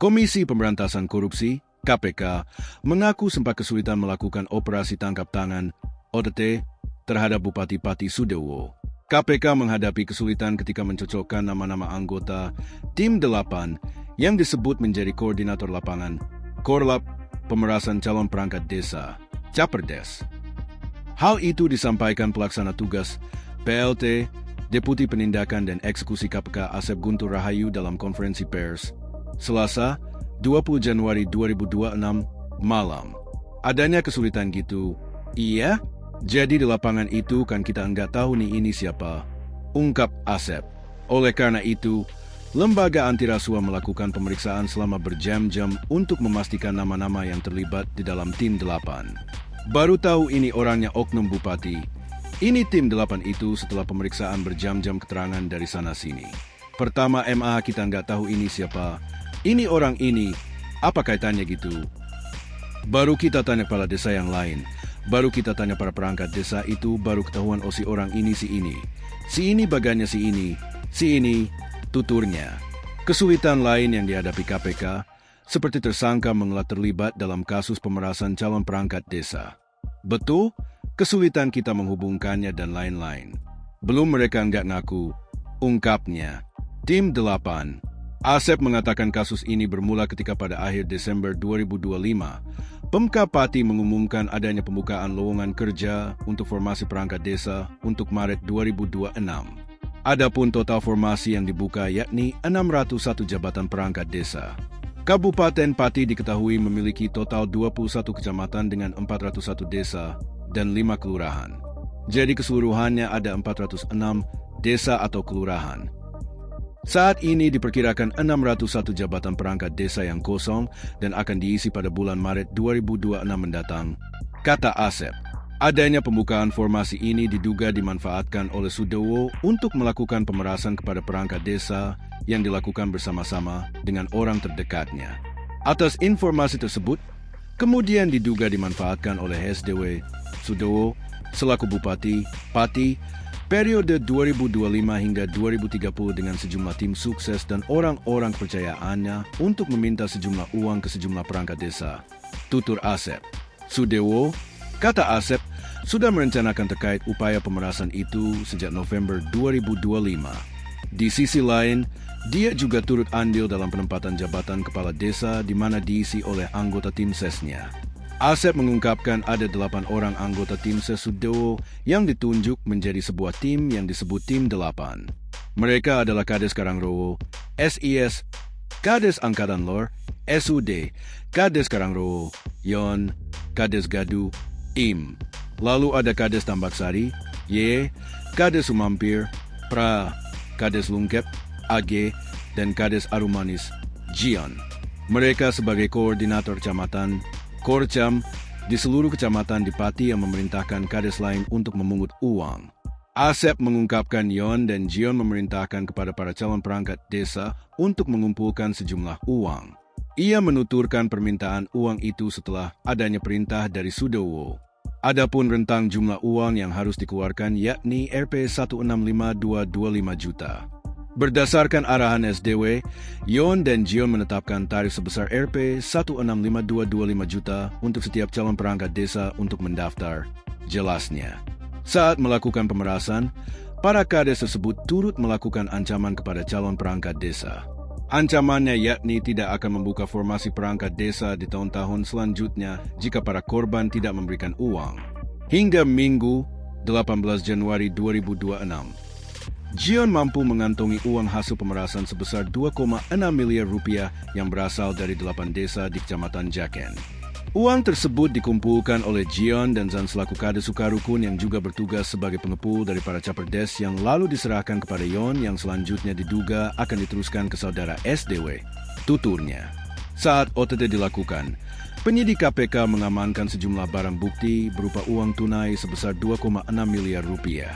Komisi Pemberantasan Korupsi, KPK, mengaku sempat kesulitan melakukan operasi tangkap tangan, OTT, terhadap Bupati Pati Sudewo. KPK menghadapi kesulitan ketika mencocokkan nama-nama anggota Tim 8 yang disebut menjadi koordinator lapangan, Korlap, pemerasan calon perangkat desa, Caperdes. Hal itu disampaikan pelaksana tugas PLT, Deputi Penindakan dan Eksekusi KPK Asep Guntur Rahayu dalam konferensi pers Selasa, 20 Januari 2026, malam. Adanya kesulitan gitu, iya? Jadi di lapangan itu kan kita enggak tahu nih ini siapa, ungkap Asep. Oleh karena itu, lembaga anti rasuah melakukan pemeriksaan selama berjam-jam untuk memastikan nama-nama yang terlibat di dalam Tim 8. Baru tahu ini orangnya oknum bupati. Ini Tim 8 itu setelah pemeriksaan berjam-jam keterangan dari sana-sini. Pertama MA kita nggak tahu ini siapa. Ini orang ini, apa kaitannya gitu? Baru kita tanya kepala desa yang lain. Baru kita tanya para perangkat desa itu, baru ketahuan oh si orang ini si ini. Si ini bagannya si ini, tuturnya. Kesulitan lain yang dihadapi KPK, seperti tersangka mengelak terlibat dalam kasus pemerasan calon perangkat desa. Betul, kesulitan kita menghubungkannya dan lain-lain. Belum mereka nggak ngaku, ungkapnya. Tim 8. Asep mengatakan kasus ini bermula ketika pada akhir Desember 2025, Pemkab Pati mengumumkan adanya pembukaan lowongan kerja untuk formasi perangkat desa untuk Maret 2026. Adapun total formasi yang dibuka yakni 601 jabatan perangkat desa. Kabupaten Pati diketahui memiliki total 21 kecamatan dengan 401 desa dan 5 kelurahan. Jadi keseluruhannya ada 406 desa atau kelurahan. Saat ini diperkirakan 601 jabatan perangkat desa yang kosong dan akan diisi pada bulan Maret 2026 mendatang, kata Asep. Adanya pembukaan formasi ini diduga dimanfaatkan oleh Sudewo untuk melakukan pemerasan kepada perangkat desa yang dilakukan bersama-sama dengan orang terdekatnya. Atas informasi tersebut, kemudian diduga dimanfaatkan oleh SDW Sudewo selaku Bupati Pati periode 2025 hingga 2030 dengan sejumlah tim sukses dan orang-orang kepercayaannya untuk meminta sejumlah uang ke sejumlah perangkat desa. Tutur Asep. Sudewo, kata Asep, sudah merencanakan terkait upaya pemerasan itu sejak November 2025. Di sisi lain, dia juga turut andil dalam penempatan jabatan kepala desa di mana diisi oleh anggota tim sesnya. Asep mengungkapkan ada 8 orang anggota tim ses Sudewo yang ditunjuk menjadi sebuah tim yang disebut Tim 8. Mereka adalah Kades Karangrowo, SIS, Kades Angkatan Lor, SUD, Kades Karangrowo, YON, Kades Gadu, IM. Lalu ada Kades Tambaksari, Y, Kades Sumampir, Pra, Kades Lungkep, AG, dan Kades Arumanis, Jion. Mereka sebagai koordinator kecamatan, Korcam, di seluruh kecamatan di Pati yang memerintahkan kades lain untuk memungut uang. Asep mengungkapkan Yon dan Jion memerintahkan kepada para calon perangkat desa untuk mengumpulkan sejumlah uang. Ia menuturkan permintaan uang itu setelah adanya perintah dari Sudewo. Adapun rentang jumlah uang yang harus dikeluarkan yakni Rp 165.225 juta. Berdasarkan arahan SDW, Yon dan Jion menetapkan tarif sebesar Rp 165.225 juta untuk setiap calon perangkat desa untuk mendaftar. Jelasnya, saat melakukan pemerasan, para kades tersebut turut melakukan ancaman kepada calon perangkat desa. Ancamannya yakni tidak akan membuka formasi perangkat desa di tahun-tahun selanjutnya jika para korban tidak memberikan uang. Hingga Minggu, 18 Januari 2026. Jion mampu mengantongi uang hasil pemerasan sebesar 2,6 miliar rupiah yang berasal dari 8 desa di Kecamatan Jaken. Uang tersebut dikumpulkan oleh Jion dan Zan selaku Kades Sukarukun yang juga bertugas sebagai pengepul dari para Caperdes yang lalu diserahkan kepada Yon yang selanjutnya diduga akan diteruskan ke saudara SDW. Tuturnya. Saat OTT dilakukan, penyidik KPK mengamankan sejumlah barang bukti berupa uang tunai sebesar 2,6 miliar rupiah.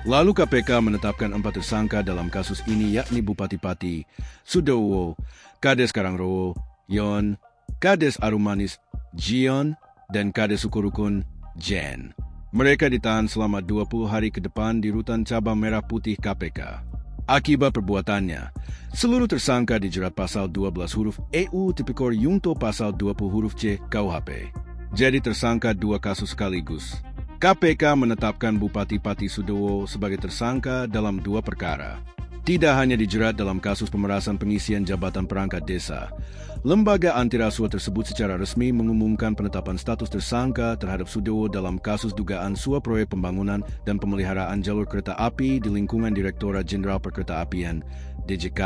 Lalu KPK menetapkan 4 tersangka dalam kasus ini yakni Bupati Pati, Sudewo, Kades Karangrowo, Yon, Kades Arumanis, Jion, dan Kades Sukurukun, Jen. Mereka ditahan selama 20 hari ke depan di Rutan Cabang Merah Putih KPK. Akibat perbuatannya, seluruh tersangka dijerat pasal 12 huruf EU Tipikor Yungto pasal 20 huruf C KUHP. Jadi tersangka dua kasus sekaligus. KPK menetapkan Bupati Pati Sudowo sebagai tersangka dalam dua perkara. Tidak hanya dijerat dalam kasus pemerasan pengisian jabatan perangkat desa, lembaga anti rasuah tersebut secara resmi mengumumkan penetapan status tersangka terhadap Sudowo dalam kasus dugaan suap proyek pembangunan dan pemeliharaan jalur kereta api di lingkungan Direktorat Jenderal Perkeretaapian, DJK,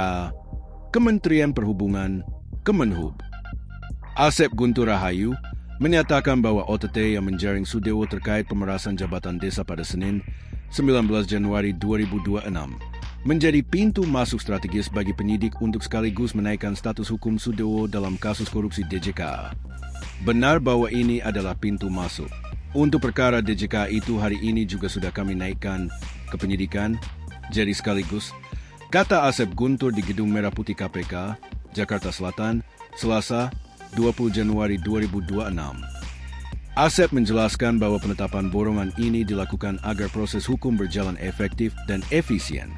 Kementerian Perhubungan, Kemenhub. Asep Guntur Rahayu menyatakan bahwa OTT yang menjaring Sudowo terkait pemerasan jabatan desa pada Senin, 19 Januari 2026, menjadi pintu masuk strategis bagi penyidik untuk sekaligus menaikkan status hukum Sudowo dalam kasus korupsi DJK. Benar bahwa ini adalah pintu masuk. Untuk perkara DJK itu hari ini juga sudah kami naikkan ke penyidikan, jadi sekaligus, kata Asep Guntur di Gedung Merah Putih KPK, Jakarta Selatan, Selasa, 20 Januari 2026. Asep menjelaskan bahwa penetapan borongan ini dilakukan agar proses hukum berjalan efektif dan efisien.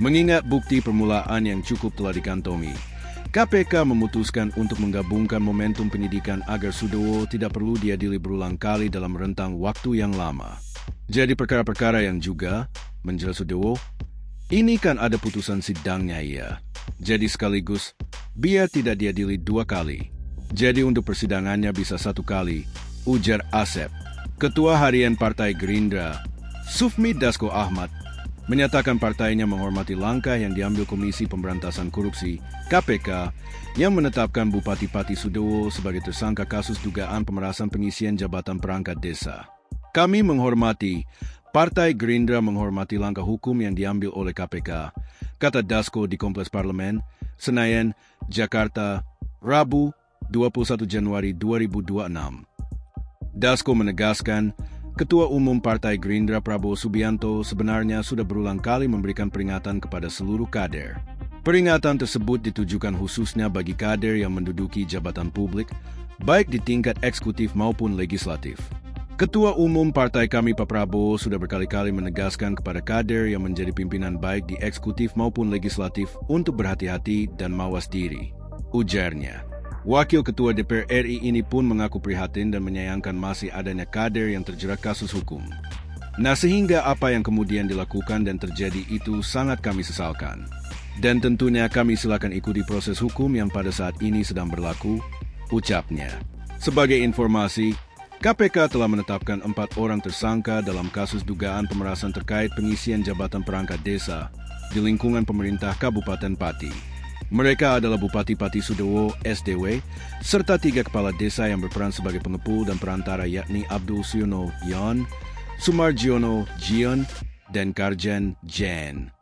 Mengingat bukti permulaan yang cukup telah dikantongi, KPK memutuskan untuk menggabungkan momentum penyidikan agar Sudowo tidak perlu diadili berulang kali dalam rentang waktu yang lama. Jadi perkara-perkara yang juga menjerat Sudowo, ini kan ada putusan sidangnya ya. Jadi sekaligus, biar tidak diadili dua kali. Jadi untuk persidangannya bisa satu kali, ujar Asep. Ketua Harian Partai Gerindra, Sufmi Dasko Ahmad, menyatakan partainya menghormati langkah yang diambil Komisi Pemberantasan Korupsi (KPK) yang menetapkan Bupati Pati Sudowo sebagai tersangka kasus dugaan pemerasan pengisian jabatan perangkat desa. Kami menghormati, Partai Gerindra menghormati langkah hukum yang diambil oleh KPK, kata Dasko di Kompleks Parlemen, Senayan, Jakarta, Rabu, 21 Januari 2026. Dasko menegaskan, Ketua Umum Partai Gerindra Prabowo Subianto sebenarnya sudah berulang kali memberikan peringatan kepada seluruh kader. Peringatan tersebut ditujukan khususnya bagi kader yang menduduki jabatan publik, baik di tingkat eksekutif maupun legislatif. Ketua Umum Partai kami Pak Prabowo sudah berkali-kali menegaskan kepada kader yang menjadi pimpinan baik di eksekutif maupun legislatif untuk berhati-hati dan mawas diri, ujarnya. Wakil Ketua DPR RI ini pun mengaku prihatin dan menyayangkan masih adanya kader yang terjerat kasus hukum. Nah sehingga apa yang kemudian dilakukan dan terjadi itu sangat kami sesalkan. Dan tentunya kami silakan ikuti proses hukum yang pada saat ini sedang berlaku, ucapnya. Sebagai informasi, KPK telah menetapkan 4 orang tersangka dalam kasus dugaan pemerasan terkait pengisian jabatan perangkat desa di lingkungan pemerintah Kabupaten Pati. Mereka adalah Bupati Pati Sudowo SDW, serta 3 kepala desa yang berperan sebagai pengepul dan perantara yakni Abdul Siono Yon, Sumarjiono Jion, dan Karjen Jen.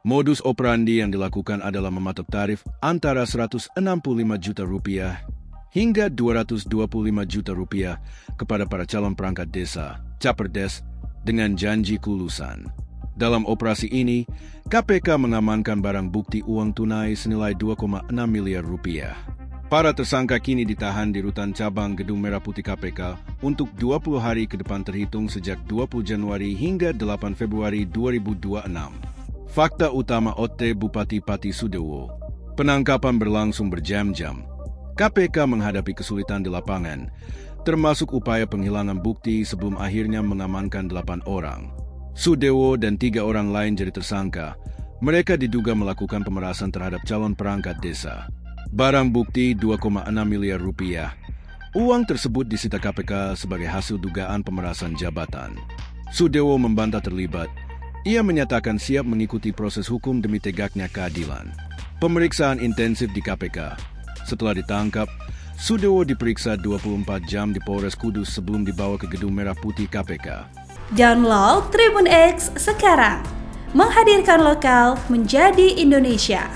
Modus operandi yang dilakukan adalah mematok tarif antara Rp165 juta hingga Rp225 juta kepada para calon perangkat desa, Caperdes, dengan janji kelulusan. Dalam operasi ini, KPK mengamankan barang bukti uang tunai senilai Rp2,6 miliar. Para tersangka kini ditahan di Rutan Cabang Gedung Merah Putih KPK untuk 20 hari ke depan terhitung sejak 20 Januari hingga 8 Februari 2026. Fakta utama OT Bupati Pati Sudowo. Penangkapan berlangsung berjam-jam. KPK menghadapi kesulitan di lapangan, termasuk upaya penghilangan bukti sebelum akhirnya mengamankan 8 orang. Sudowo dan 3 orang lain jadi tersangka. Mereka diduga melakukan pemerasan terhadap calon perangkat desa. Barang bukti Rp2,6 miliar. Uang tersebut disita KPK sebagai hasil dugaan pemerasan jabatan. Sudowo membantah terlibat. Ia menyatakan siap mengikuti proses hukum demi tegaknya keadilan. Pemeriksaan intensif di KPK. Setelah ditangkap, Sudowo diperiksa 24 jam di Polres Kudus sebelum dibawa ke Gedung Merah Putih KPK. Download Tribun X sekarang, menghadirkan lokal menjadi Indonesia.